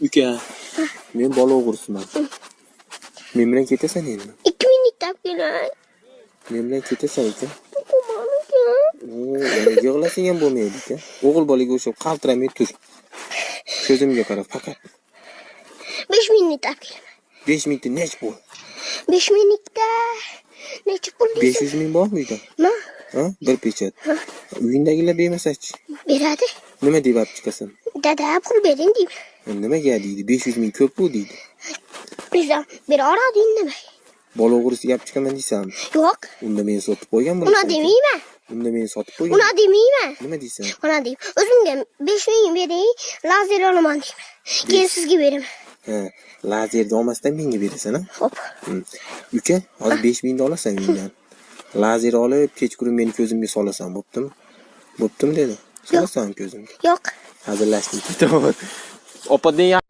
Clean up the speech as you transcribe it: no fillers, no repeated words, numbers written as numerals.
Uka, men bola o'g'risiman. Men bilan ketasan endi. 2 minutda kelay. Men bilan ketasan uka. Qo'yman uka. Yana yig'lasang ham bo'lmaydi uka. O'g'il bolaga o'xshab qaltiramay tur. Ko'zimga qara faqat. 5 minutda kelaman. 5 minutda nech bo'l? 5 minutda necha pul deysiz? 500 ming bormi uyda? Ma, Ha? Bir pechat. Uyindagilar bermasa-chi? beradi. Nima deb olib chiqasan? Dada pul bering deyman. Nimaga deydi? 500 ming ko'p-ku deydi. Bizdan bera oladi nima? Bola o'g'risiga olib chiqaman deysanmi? Yo'q, Unda men sotib qo'ygan uni bo'lasan. demayman. Unda men sotib qo'ygan. Uni demayman. Nima deysan? Uni deyman. O'zimga 5 ming bering, lazer olaman deyman. Keyin sizga beraman. Ha, lazerni olmasdan menga berasan, ha? Xo'p. Uka, hozir 5 mingni olasan uydan. Lazer olib, kechqurun meni ko'zimga solasan, bo'ptimi? Bo'ptimi dedi. Solasan ko'zimga. Yo'q. Hazillashdik. To'g'ri. Opadan